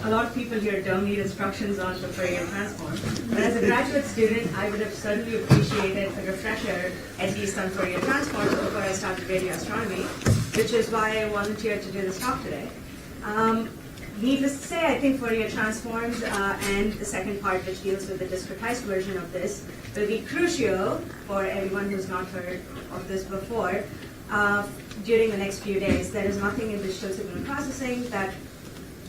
a lot of people here don't need instructions on the Fourier transform. But as a graduate student, I would have certainly appreciated a refresher, at least on Fourier transforms, before I started radio astronomy, which is why I volunteered to do this talk today. Needless to say, I think Fourier transforms and the second part, which deals with the discretized version of this, will be crucial for everyone who's not heard of this before during the next few days. There is nothing in digital signal processing that,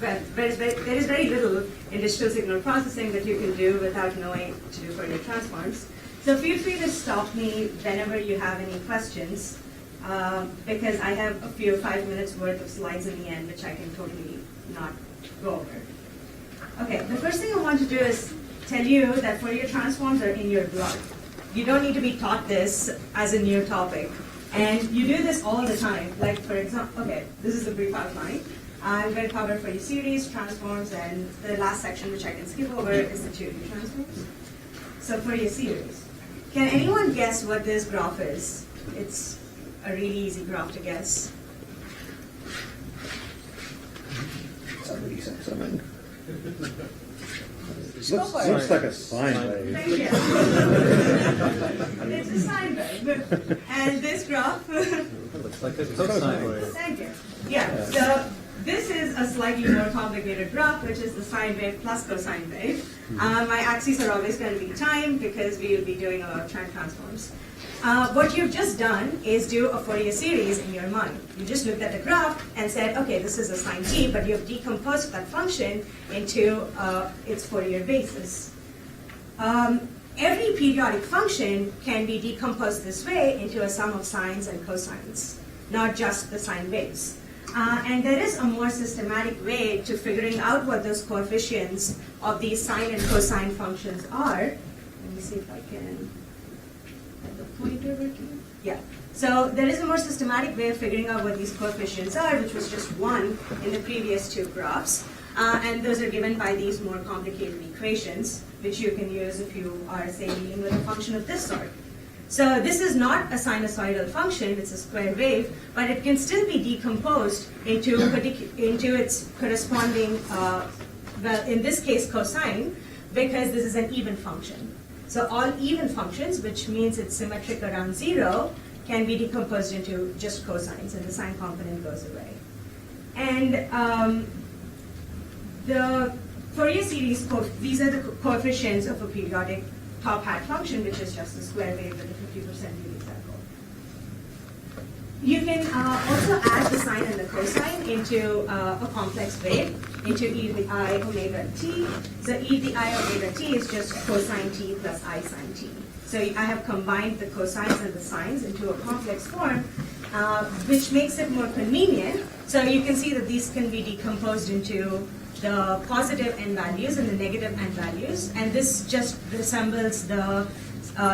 well, there is very little in digital signal processing that you can do without knowing to do Fourier transforms. So feel free to stop me whenever you have any questions, because I have a few 5 minutes worth of slides in the end, which I can totally not go over. Okay, the first thing I want to do is tell you that Fourier transforms are in your blood. You don't need to be taught this as a new topic. And you do this all the time. Like, for example, okay, this is a brief outline. I'm going to cover Fourier series, transforms, and the last section, which I can skip over, is the Twodimensional transforms. So Fourier series. Can anyone guess what this graph is? It's a really easy graph to guess. Somebody said something. Looks like a sine wave. Thank you. It's a sine wave. And this graph... Looks like a cosine wave. Thank you. Yeah, so this is a slightly more complicated graph, which is the sine wave plus cosine wave. My axes are always going to be time, because we will be doing a lot of time transforms. What you've just done is do a Fourier series in your mind. You just looked at the graph and said, okay, this is a sine t, but you've decomposed that function into its Fourier basis. Every periodic function can be decomposed this way into a sum of sines and cosines, not just the sine waves. And there is a more systematic way to figuring out what those coefficients of these sine and cosine functions are. Let me see if I can have the pointer working. Yeah. So there is a more systematic way of figuring out what these coefficients are, which was just one in the previous two graphs. And those are given by these more complicated equations, which you can use if you are, say, dealing with a function of this sort. So this is not a sinusoidal function, it's a square wave, but it can still be decomposed into its corresponding, well, in this case, cosine, because this is an even function. So all even functions, which means it's symmetric around 0, can be decomposed into just cosines, and the sine component goes away. And the Fourier series, these are the coefficients of a periodic top hat function, which is just a square wave with a 50% duty circle. You can also add the sine and the cosine into a complex wave, into e to the I omega t. So e to the I omega t is just cosine t plus I sine t. So I have combined the cosines and the sines into a complex form, which makes it more convenient. So you can see that these can be decomposed into the positive n values and the negative n values, and this just resembles the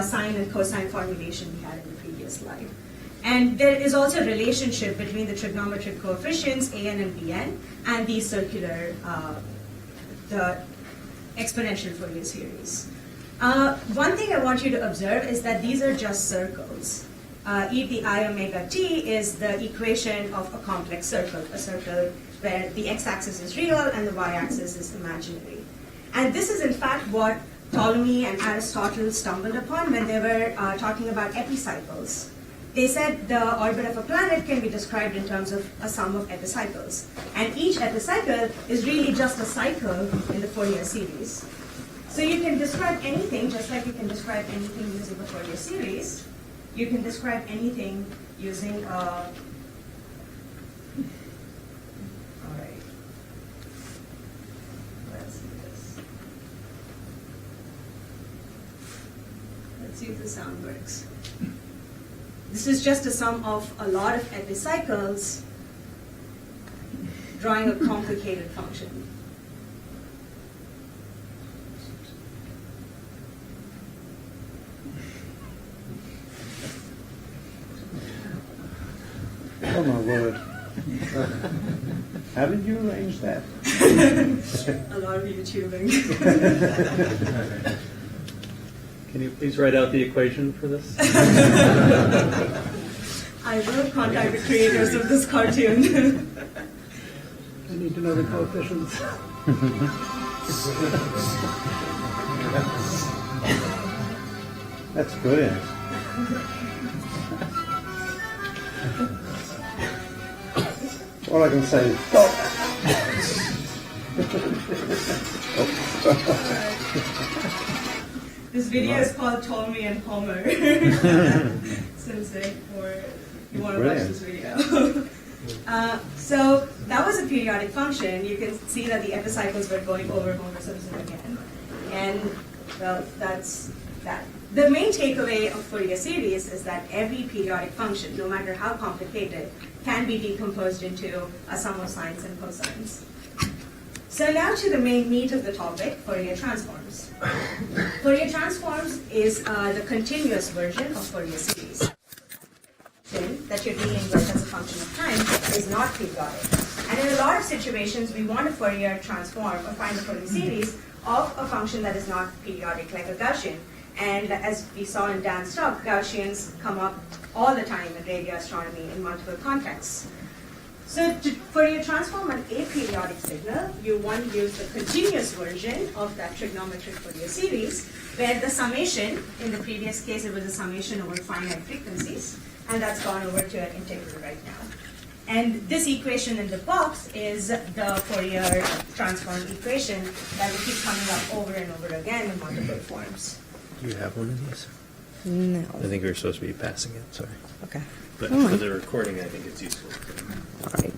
sine and cosine formulation we had in the previous slide. And there is also a relationship between the trigonometric coefficients an and bn and the circular, the exponential Fourier series. One thing I want you to observe is that these are just circles. E to the I omega t is the equation of a complex circle, a circle where the x-axis is real and the y-axis is imaginary. And this is in fact what Ptolemy and Aristotle stumbled upon when they were talking about epicycles. They said the orbit of a planet can be described in terms of a sum of epicycles. And each epicycle is really just a cycle in the Fourier series. So you can describe anything, just like you can describe anything using the Fourier series. You can describe anything using see if the sound works. This is just a sum of a lot of epicycles drawing a complicated function. Oh my word. Haven't you arranged that? A lot of YouTubing. Can you please write out the equation for this? I will contact the creators of this cartoon. I need to know the coefficients. That's brilliant. All I can say is, This video is called Ptolemy and Homer. Sensei, or you want to watch this video. So that was a periodic function. You can see that the epicycles were going over Homer Simpson again. And well, that's that. The main takeaway of Fourier series is that every periodic function, no matter how complicated, can be decomposed into a sum of sines and cosines. So now to the main meat of the topic, Fourier transforms. Fourier transforms is the continuous version of Fourier series. That you're dealing with as a function of time is not periodic. And in a lot of situations, we want a Fourier transform or find a Fourier series of a function that is not periodic, like a Gaussian. And as we saw in Dan's talk, Gaussians come up all the time in radio astronomy in multiple contexts. So to Fourier transform an aperiodic signal, you want to use the continuous version of that trigonometric Fourier series, where the summation, in the previous case it was a summation over finite frequencies, and that's gone over to an integral right now. And this equation in the box is the Fourier transform equation that will keep coming up over and over again in multiple forms. Do you have one of these? No. I think we were supposed to be passing it, sorry. Okay. But for the recording, I think it's useful. All right.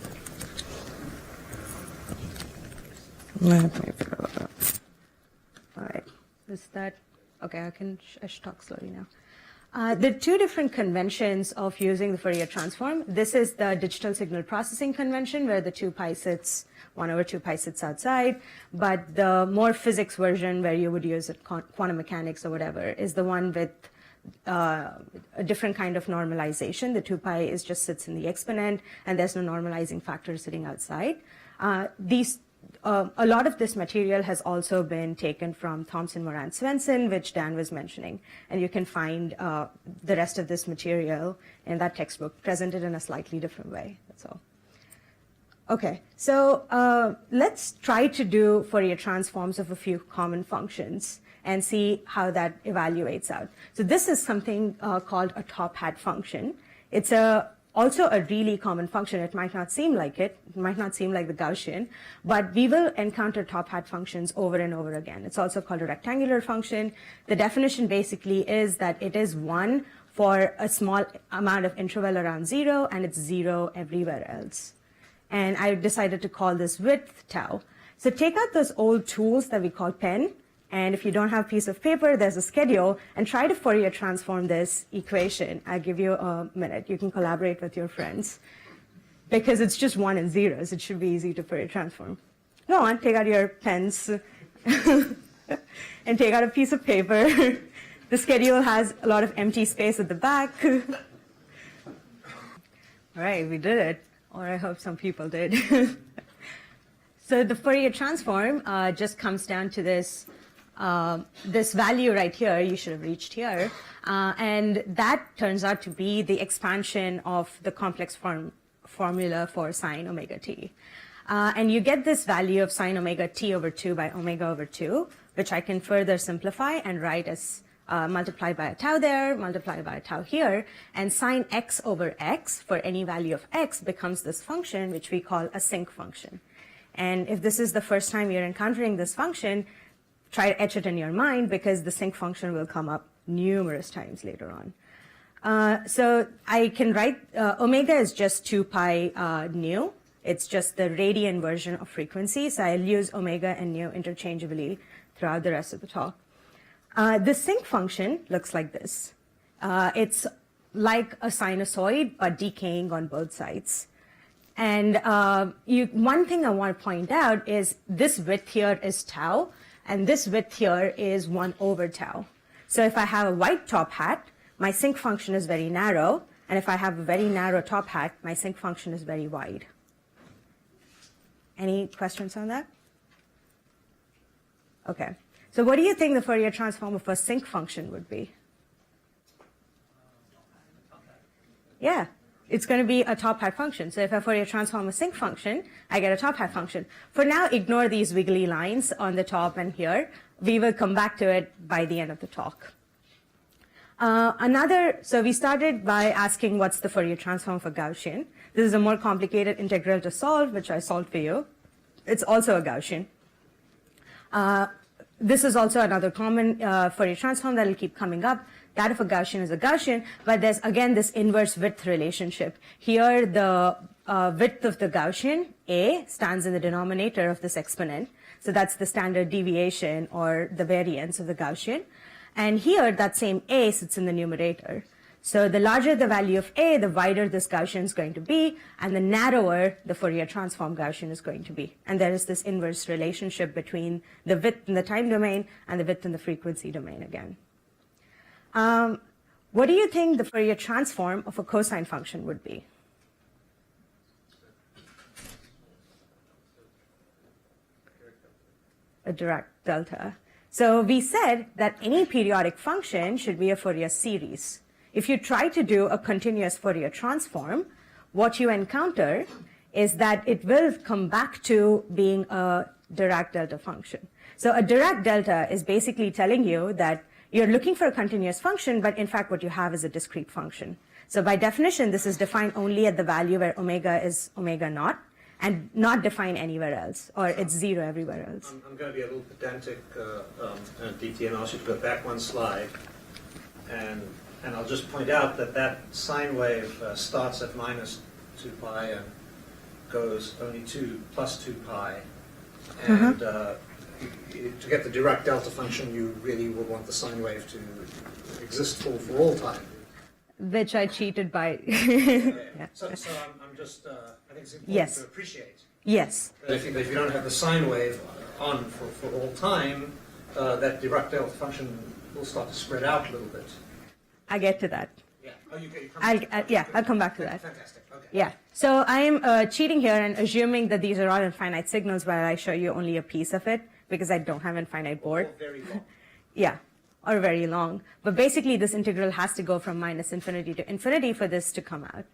Let me figure that out. All right. Is that okay? I should talk slowly now. There are two different conventions of using the Fourier transform. This is the digital signal processing convention, where the 2 pi sits, 1 over 2 pi sits outside. But the more physics version, where you would use it, quantum mechanics or whatever, is the one with a different kind of normalization. The 2 pi just sits in the exponent, and there's no normalizing factor sitting outside. A lot of this material has also been taken from Thomson, Moran, Svensson, which Dan was mentioning. And you can find the rest of this material in that textbook, presented in a slightly different way. That's all. Okay, so let's try to do Fourier transforms of a few common functions and see how that evaluates out. So this is something called a top hat function. It's also a really common function. It might not seem like it. It might not seem like the Gaussian, but we will encounter top hat functions over and over again. It's also called a rectangular function. The definition basically is that it is 1 for a small amount of interval around 0, and it's 0 everywhere else. And I decided to call this width tau. So take out those old tools that we call pen, and if you don't have a piece of paper, there's a schedule, and try to Fourier transform this equation. I'll give you a minute. You can collaborate with your friends. Because it's just 1 and 0s, it should be easy to Fourier transform. Go on, take out your pens, and take out a piece of paper. The schedule has a lot of empty space at the back. All right, we did it. Or I hope some people did. So the Fourier transform just comes down to this value right here. You should have reached here. And that turns out to be the expansion of the complex formula for sine omega t. And you get this value of sine omega t over 2 by omega over 2, which I can further simplify and write as multiplied by a tau there, multiplied by a tau here, and sine x over x for any value of x becomes this function, which we call a sinc function. And if this is the first time you're encountering this function, try to etch it in your mind, because the sinc function will come up numerous times later on. So I can write, omega is just 2 pi nu. It's just the radian version of frequency, so I'll use omega and nu interchangeably throughout the rest of the talk. The sinc function looks like this. It's like a sinusoid, but decaying on both sides. And one thing I want to point out is this width here is tau, and this width here is 1 over tau. So if I have a wide top hat, my sinc function is very narrow, and if I have a very narrow top hat, my sinc function is very wide. Any questions on that? Okay. So what do you think the Fourier transform of a sinc function would be? Yeah. it's going to be a top hat function. So if I Fourier transform a sinc function, I get a top hat function. For now, ignore these wiggly lines on the top and here. We will come back to it by the end of the talk. So we started by asking what's the Fourier transform for Gaussian. This is a more complicated integral to solve, which I solved for you. It's also a Gaussian. This is also another common Fourier transform that will keep coming up. That of a Gaussian is a Gaussian, but there's again this inverse width relationship. Here, the width of the Gaussian, A, stands in the denominator of this exponent. So that's the standard deviation or the variance of the Gaussian. And here, that same A sits in the numerator. So the larger the value of A, the wider this Gaussian is going to be, and the narrower the Fourier transform Gaussian is going to be. And there is this inverse relationship between the width in the time domain and the width in the frequency domain again. What do you think the Fourier transform of a cosine function would be? A Dirac delta. So we said that any periodic function should be a Fourier series. If you try to do a continuous Fourier transform, what you encounter is that it will come back to being a Dirac delta function. So a Dirac delta is basically telling you that you're looking for a continuous function, but in fact what you have is a discrete function. So by definition, this is defined only at the value where omega is omega naught, and not defined anywhere else, or it's zero everywhere else. I'm going to be a little pedantic, Deepthi, and ask you to go back one slide. And I'll just point out that that sine wave starts at minus 2 pi and goes only to plus 2 pi. And to get the Dirac delta function, you really will want the sine wave to exist for all time. Which I cheated by. Yeah. So I'm just, I think it's important to appreciate. Yes. I think that if you don't have the sine wave on for all time, that Dirac delta function will start to spread out a little bit. I get to that. Yeah. Oh, you come I'll come back to that. Fantastic. Okay. Yeah. So I'm cheating here and assuming that these are all infinite signals where I show you only a piece of it because I don't have infinite board. Oh, very long. Yeah. Or very long. But basically, this integral has to go from minus infinity to infinity for this to come out.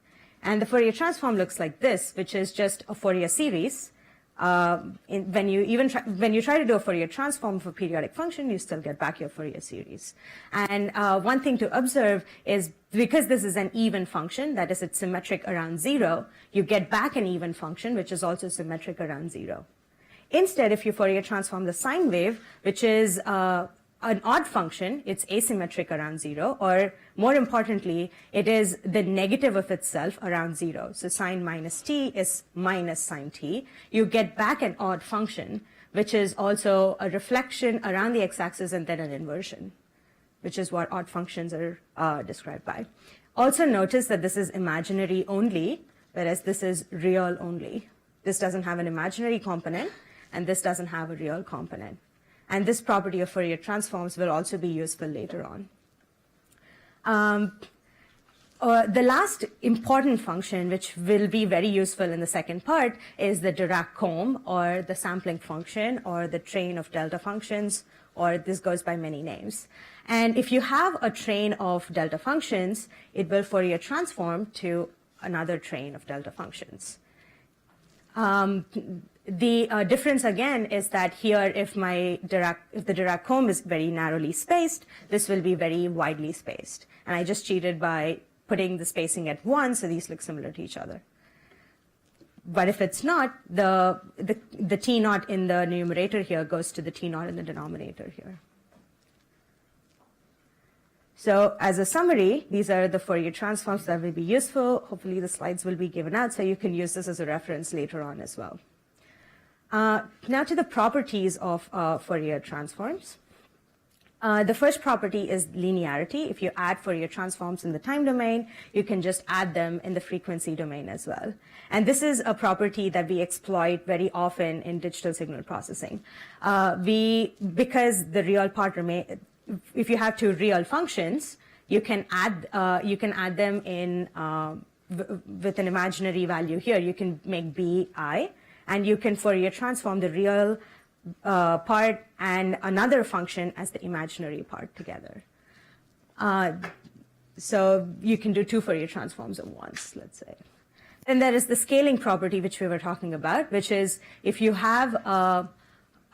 And the Fourier transform looks like this, which is just a Fourier series. When you try to do a Fourier transform of a periodic function, you still get back your Fourier series. And one thing to observe is because this is an even function, that is, it's symmetric around 0, you get back an even function, which is also symmetric around 0. Instead, if you Fourier transform the sine wave, which is an odd function, it's asymmetric around 0, or more importantly, it is the negative of itself around 0. So sine minus t is minus sine t. You get back an odd function, which is also a reflection around the x-axis and then an inversion, which is what odd functions are described by. Also notice that this is imaginary only, whereas this is real only. This doesn't have an imaginary component, and this doesn't have a real component. And this property of Fourier transforms will also be useful later on. The last important function, which will be very useful in the second part, is the Dirac comb, or the sampling function, or the train of delta functions, or this goes by many names. And if you have a train of delta functions, it will Fourier transform to another train of delta functions. The difference again is that here, if the Dirac comb is very narrowly spaced, this will be very widely spaced. And I just cheated by putting the spacing at 1, so these look similar to each other. But if it's not, the t naught in the numerator here goes to the t naught in the denominator here. So as a summary, these are the Fourier transforms that will be useful. Hopefully the slides will be given out, so you can use this as a reference later on as well. Now to the properties of Fourier transforms. The first property is linearity. If you add Fourier transforms in the time domain, you can just add them in the frequency domain as well. And this is a property that we exploit very often in digital signal processing. Because the real part if you have two real functions, you can add them in with an imaginary value here. You can make bi, and you can Fourier transform the real part and another function as the imaginary part together. So you can do 2 Fourier transforms at once, let's say. And there is the scaling property, which we were talking about, which is if you have a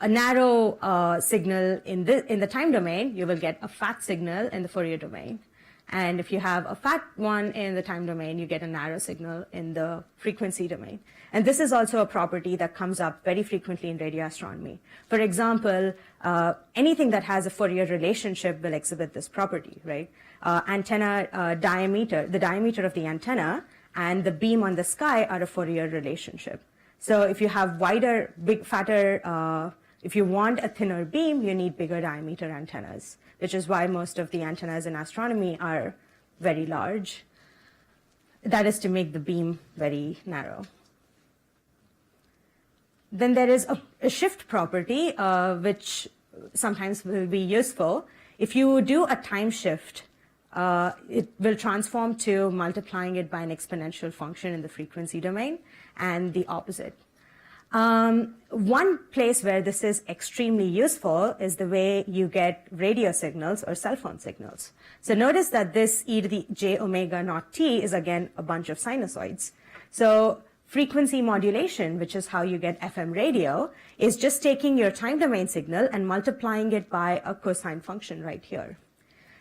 narrow signal in the time domain, you will get a fat signal in the Fourier domain. And if you have a fat one in the time domain, you get a narrow signal in the frequency domain. And this is also a property that comes up very frequently in radio astronomy. For example, anything that has a Fourier relationship will exhibit this property, right? Antenna diameter, the diameter of the antenna and the beam on the sky are a Fourier relationship. So if you have wider, fatter, if you want a thinner beam, you need bigger diameter antennas, which is why most of the antennas in astronomy are very large. That is to make the beam very narrow. Then there is a shift property, which sometimes will be useful. If you do a time shift, it will transform to multiplying it by an exponential function in the frequency domain, and the opposite. One place where this is extremely useful is the way you get radio signals or cell phone signals. So notice that this e to the j omega naught t is again a bunch of sinusoids. So frequency modulation, which is how you get FM radio, is just taking your time domain signal and multiplying it by a cosine function right here.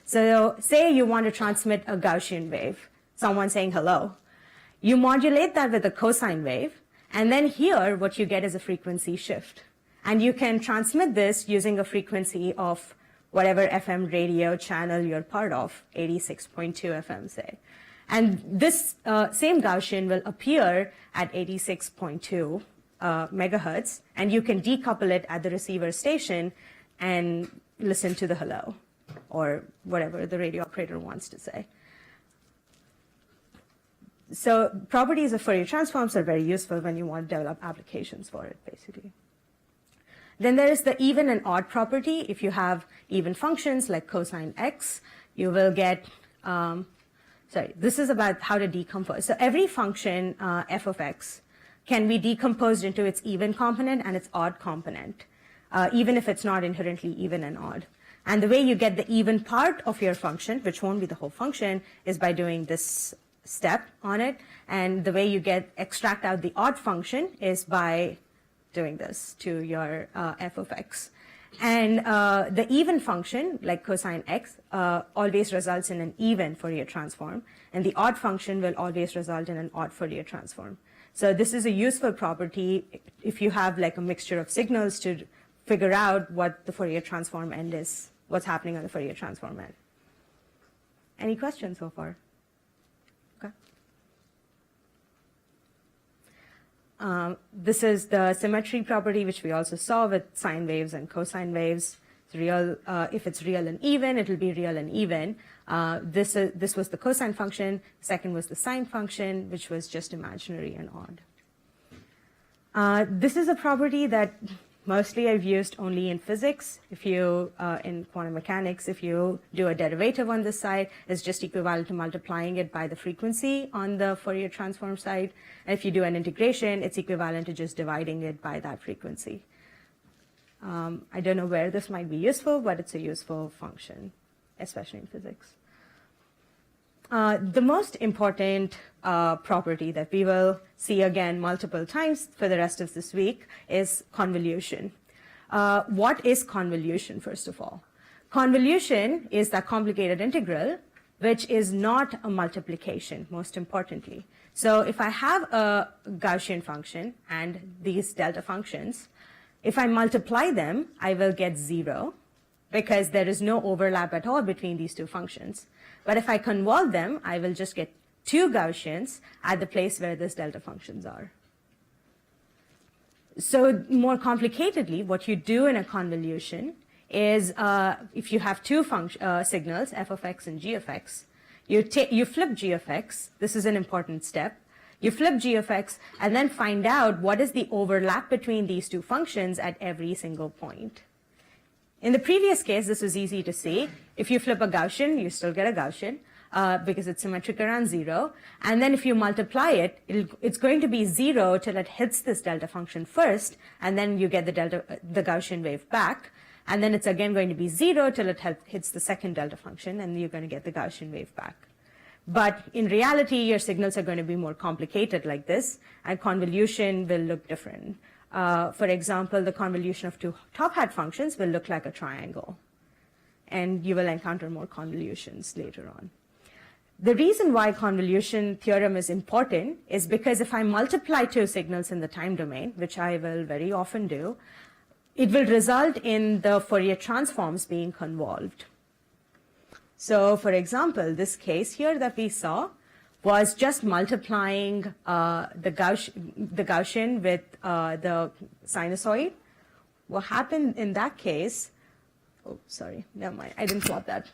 So say you want to transmit a Gaussian wave, someone saying hello. You modulate that with a cosine wave, and then here what you get is a frequency shift. And you can transmit this using a frequency of whatever FM radio channel you're part of, 86.2 FM, say. And this same Gaussian will appear at 86.2 megahertz, and you can decouple it at the receiver station and listen to the hello, or whatever the radio operator wants to say. So properties of Fourier transforms are very useful when you want to develop applications for it, basically. Then there is the even and odd property. If you have even functions like cosine x, you will get, this is about how to decompose. So every function, f of x, can be decomposed into its even component and its odd component, even if it's not inherently even and odd. And the way you get the even part of your function, which won't be the whole function, is by doing this step on it. And the way you extract out the odd function is by doing this to your f of x. And the even function, like cosine x, always results in an even Fourier transform. And the odd function will always result in an odd Fourier transform. So this is a useful property if you have like a mixture of signals to figure out what the Fourier transform end is, what's happening on the Fourier transform end. Any questions so far? Okay. This is the symmetry property, which we also saw with sine waves and cosine waves. It's real, if it's real and even, it will be real and even. This was the cosine function. Second was the sine function, which was just imaginary and odd. This is a property that mostly I've used only in physics. If you, in quantum mechanics, if you do a derivative on this side, it's just equivalent to multiplying it by the frequency on the Fourier transform side. And if you do an integration, it's equivalent to just dividing it by that frequency. I don't know where this might be useful, but it's a useful function, especially in physics. The most important property that we will see again multiple times for the rest of this week is convolution. What is convolution, first of all? Convolution is that complicated integral, which is not a multiplication, most importantly. So if I have a Gaussian function and these delta functions, if I multiply them, I will get 0, because there is no overlap at all between these two functions. But if I convolve them, I will just get 2 Gaussians at the place where these delta functions are. So more complicatedly, what you do in a convolution is if you have two signals, f of x and g of x, you flip g of x. This is an important step. You flip g of x and then find out what is the overlap between these two functions at every single point. In the previous case, this was easy to see. If you flip a Gaussian, you still get a Gaussian because it's symmetric around 0. And then if you multiply it, it's going to be 0 till it hits this delta function first, and then you get the Gaussian wave back. And then it's again going to be 0 till it hits the second delta function, and you're going to get the Gaussian wave back. But in reality, your signals are going to be more complicated like this, and convolution will look different. For example, the convolution of two top hat functions will look like a triangle, and you will encounter more convolutions later on. The reason why convolution theorem is important is because if I multiply two signals in the time domain, which I will very often do, it will result in the Fourier transforms being convolved. So, for example, this case here that we saw was just multiplying the Gaussian with the sinusoid. What happened in that case, oh, sorry, never mind, I didn't plot that.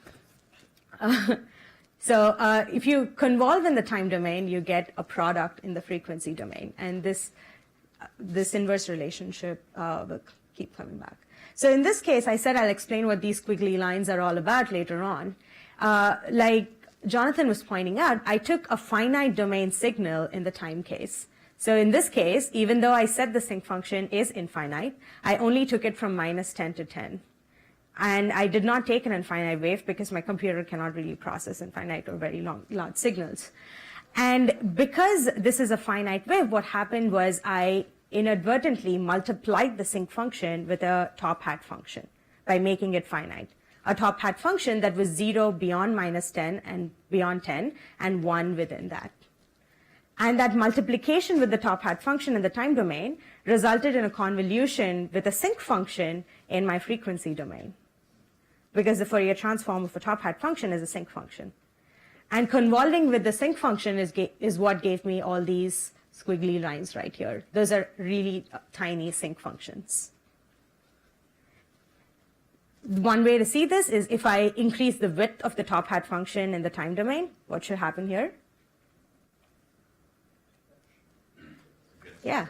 So if you convolve in the time domain, you get a product in the frequency domain. And this inverse relationship will keep coming back. So in this case, I said I'll explain what these squiggly lines are all about later on. Like Jonathan was pointing out, I took a finite domain signal in the time case. So in this case, even though I said the sinc function is infinite, I only took it from -10 to 10. And I did not take an infinite wave because my computer cannot really process infinite or very large signals. And because this is a finite wave, what happened was I inadvertently multiplied the sinc function with a top hat function by making it finite. A top hat function that was 0 beyond -10 and beyond 10 and 1 within that. And that multiplication with the top hat function in the time domain resulted in a convolution with a sinc function in my frequency domain, because the Fourier transform of a top hat function is a sinc function. And convolving with the sinc function is what gave me all these squiggly lines right here. Those are really tiny sinc functions. One way to see this is if I increase the width of the top hat function in the time domain, what should happen here? Yeah.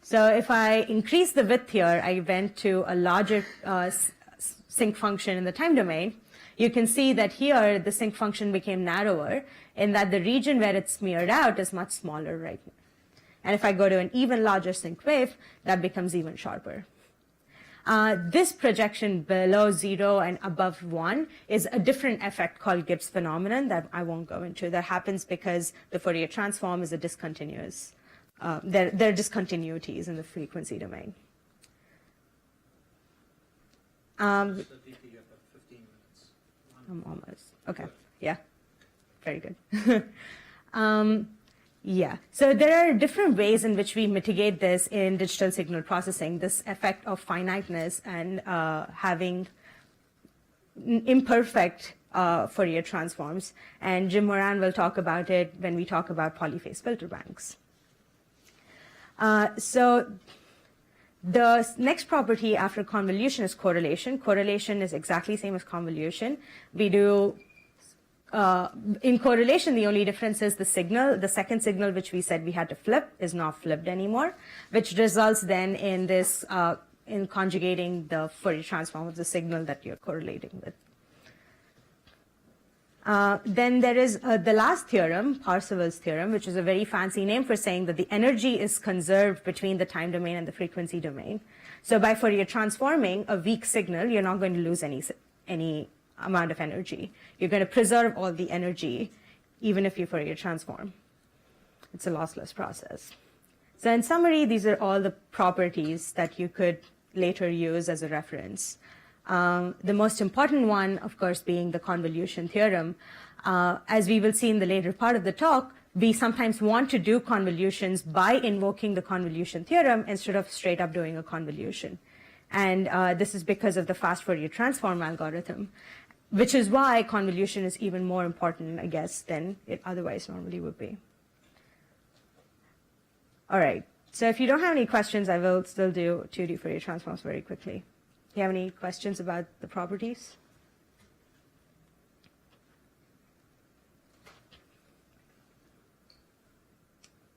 So if I increase the width here, I went to a larger sinc function in the time domain. You can see that here the sinc function became narrower in that the region where it's smeared out is much smaller right now. And if I go to an even larger sinc wave, that becomes even sharper. This projection below 0 and above 1 is a different effect called Gibbs phenomenon that I won't go into. That happens because the Fourier transform is a discontinuous. There are discontinuities in the frequency domain. You have 15 minutes. I'm almost. Okay. Yeah. Very good. Yeah. So there are different ways in which we mitigate this in digital signal processing, this effect of finiteness and having imperfect Fourier transforms. And Jim Moran will talk about it when we talk about polyphase filter banks. So the next property after convolution is correlation. Correlation is exactly the same as convolution. We do in correlation, the only difference is the signal. The second signal, which we said we had to flip, is not flipped anymore, which results then in this in conjugating the Fourier transform of the signal that you're correlating with. Then there is the last theorem, Parseval's theorem, which is a very fancy name for saying that the energy is conserved between the time domain and the frequency domain. So by Fourier transforming a weak signal, you're not going to lose any amount of energy. You're going to preserve all the energy, even if you Fourier transform. It's a lossless process. So in summary, these are all the properties that you could later use as a reference. The most important one, of course, being the convolution theorem. As we will see in the later part of the talk, we sometimes want to do convolutions by invoking the convolution theorem instead of straight up doing a convolution. And this is because of the fast Fourier transform algorithm, which is why convolution is even more important, I guess, than it otherwise normally would be. All right. So if you don't have any questions, I will still do 2D Fourier transforms very quickly. Do you have any questions about the properties?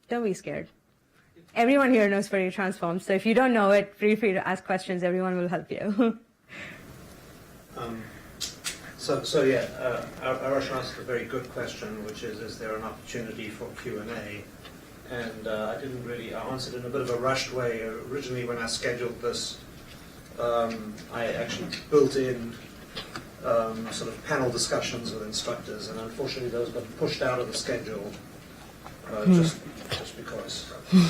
Don't be scared. Everyone here knows Fourier transforms, so if you don't know it, feel free to ask questions. Everyone will help you. So yeah, Arash asked a very good question, which is there an opportunity for Q&A? And I answered in a bit of a rushed way. Originally, when I scheduled this, I actually built in sort of panel discussions with instructors, and unfortunately those got pushed out of the schedule just because I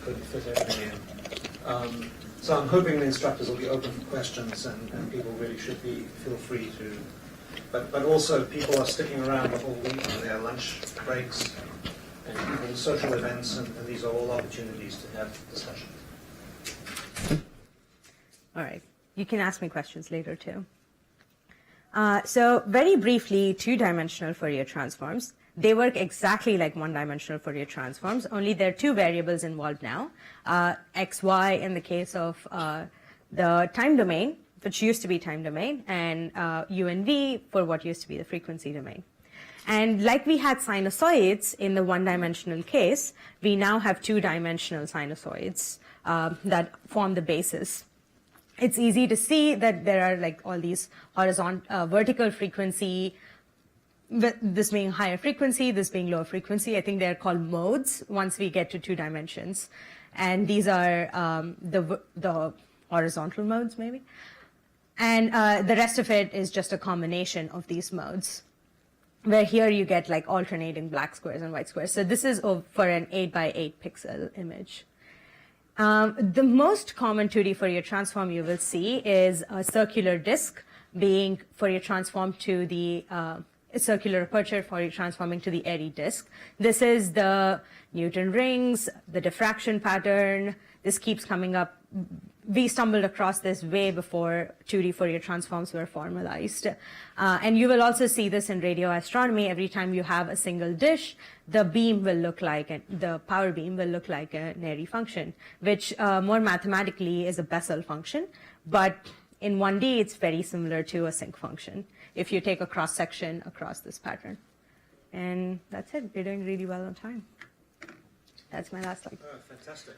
couldn't fit everything in. So I'm hoping the instructors will be open for questions, and people really should feel free to. But also people are sticking around the whole week on their lunch breaks and social events, and these are all opportunities to have discussion. All right. You can ask me questions later, too. So very briefly, two-dimensional Fourier transforms. They work exactly like one-dimensional Fourier transforms, only there are two variables involved now, x, y in the case of the time domain, which used to be time domain, and u and v for what used to be the frequency domain. And like we had sinusoids in the one-dimensional case, we now have two-dimensional sinusoids that form the basis. It's easy to see that there are like all these vertical frequency, this being higher frequency, this being lower frequency. I think they're called modes once we get to 2 dimensions. And these are the horizontal modes, maybe. And the rest of it is just a combination of these modes, where here you get like alternating black squares and white squares. So this is for an 8 by 8 pixel image. The most common 2D Fourier transform you will see is a circular disk being Fourier transformed to the circular aperture Fourier transforming to the airy disk. This is the Newton rings, the diffraction pattern. This keeps coming up. We stumbled across this way before 2D Fourier transforms were formalized. And you will also see this in radio astronomy. Every time you have a single dish, the beam will look like, the power beam will look like an airy function, which more mathematically is a Bessel function. But in 1D, it's very similar to a sinc function if you take a cross-section across this pattern. And that's it. We're doing really well on time. That's my last slide. Fantastic.